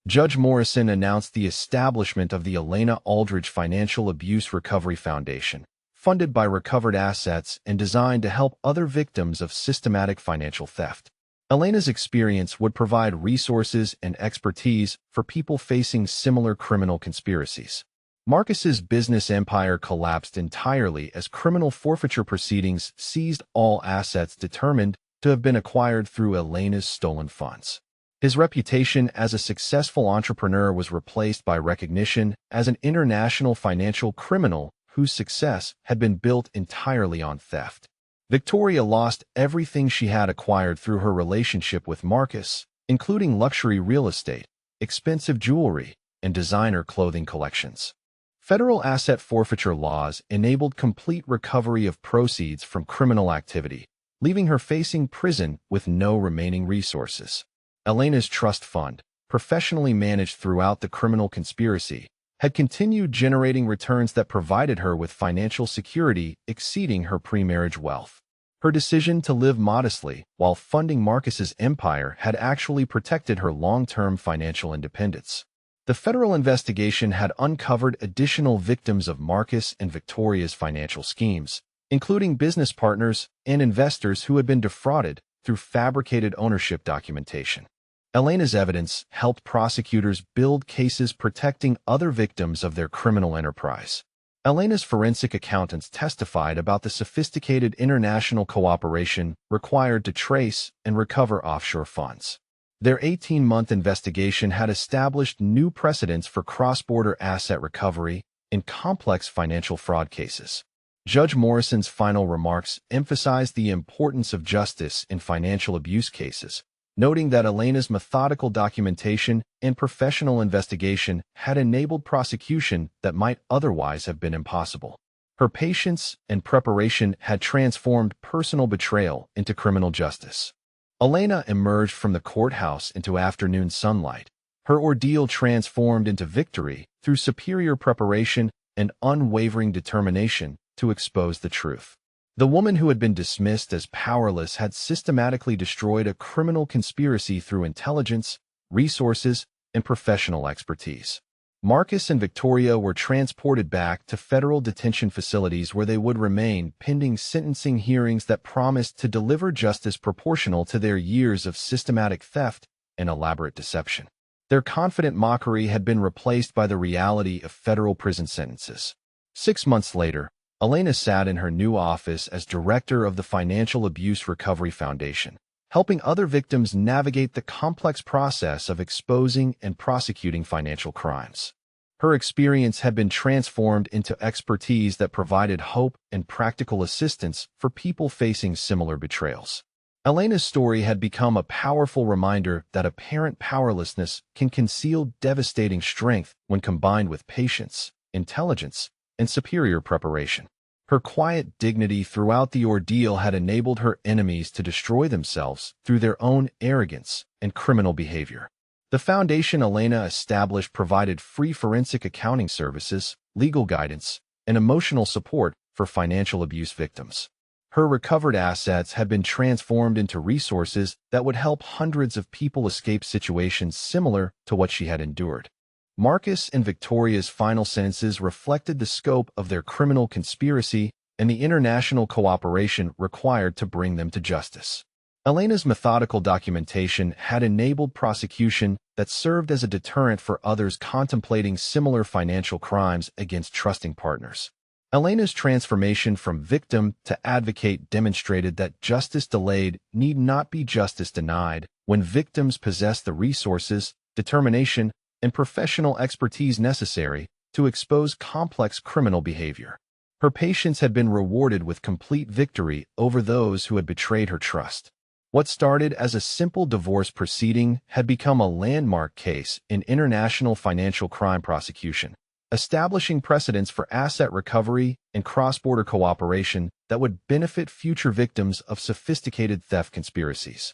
Judge Morrison announced the establishment of the Elena Aldridge Financial Abuse Recovery Foundation, funded by recovered assets and designed to help other victims of systematic financial theft. Elena's experience would provide resources and expertise for people facing similar criminal conspiracies. Marcus's business empire collapsed entirely as criminal forfeiture proceedings seized all assets determined to have been acquired through Elena's stolen funds. His reputation as a successful entrepreneur was replaced by recognition as an international financial criminal whose success had been built entirely on theft. Victoria lost everything she had acquired through her relationship with Marcus, including luxury real estate, expensive jewelry, and designer clothing collections. Federal asset forfeiture laws enabled complete recovery of proceeds from criminal activity, leaving her facing prison with no remaining resources. Elena's trust fund, professionally managed throughout the criminal conspiracy, had continued generating returns that provided her with financial security exceeding her pre-marriage wealth. Her decision to live modestly while funding Marcus's empire had actually protected her long-term financial independence. The federal investigation had uncovered additional victims of Marcus and Victoria's financial schemes, including business partners and investors who had been defrauded through fabricated ownership documentation. Elena's evidence helped prosecutors build cases protecting other victims of their criminal enterprise. Elena's forensic accountants testified about the sophisticated international cooperation required to trace and recover offshore funds. Their 18-month investigation had established new precedents for cross-border asset recovery in complex financial fraud cases. Judge Morrison's final remarks emphasized the importance of justice in financial abuse cases, noting that Elena's methodical documentation and professional investigation had enabled prosecution that might otherwise have been impossible. Her patience and preparation had transformed personal betrayal into criminal justice. Elena emerged from the courthouse into afternoon sunlight, her ordeal transformed into victory through superior preparation and unwavering determination to expose the truth. The woman who had been dismissed as powerless had systematically destroyed a criminal conspiracy through intelligence, resources, and professional expertise. Marcus and Victoria were transported back to federal detention facilities where they would remain pending sentencing hearings that promised to deliver justice proportional to their years of systematic theft and elaborate deception. Their confident mockery had been replaced by the reality of federal prison sentences. 6 months later, Elena sat in her new office as director of the Financial Abuse Recovery Foundation, helping other victims navigate the complex process of exposing and prosecuting financial crimes. Her experience had been transformed into expertise that provided hope and practical assistance for people facing similar betrayals. Elena's story had become a powerful reminder that apparent powerlessness can conceal devastating strength when combined with patience, intelligence, and superior preparation. Her quiet dignity throughout the ordeal had enabled her enemies to destroy themselves through their own arrogance and criminal behavior. The foundation Elena established provided free forensic accounting services, legal guidance, and emotional support for financial abuse victims. Her recovered assets had been transformed into resources that would help hundreds of people escape situations similar to what she had endured. Marcus and Victoria's final sentences reflected the scope of their criminal conspiracy and the international cooperation required to bring them to justice. Elena's methodical documentation had enabled prosecution that served as a deterrent for others contemplating similar financial crimes against trusting partners. Elena's transformation from victim to advocate demonstrated that justice delayed need not be justice denied when victims possess the resources, determination, and professional expertise necessary to expose complex criminal behavior. Her patience had been rewarded with complete victory over those who had betrayed her trust. What started as a simple divorce proceeding had become a landmark case in international financial crime prosecution, establishing precedents for asset recovery and cross-border cooperation that would benefit future victims of sophisticated theft conspiracies.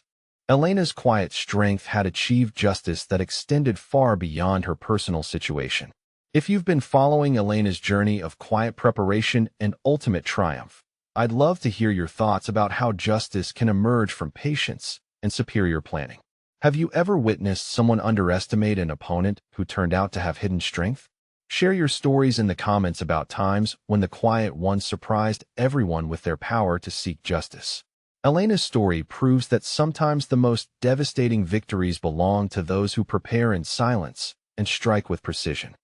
Elena's quiet strength had achieved justice that extended far beyond her personal situation. If you've been following Elena's journey of quiet preparation and ultimate triumph, I'd love to hear your thoughts about how justice can emerge from patience and superior planning. Have you ever witnessed someone underestimate an opponent who turned out to have hidden strength? Share your stories in the comments about times when the quiet ones surprised everyone with their power to seek justice. Elena's story proves that sometimes the most devastating victories belong to those who prepare in silence and strike with precision.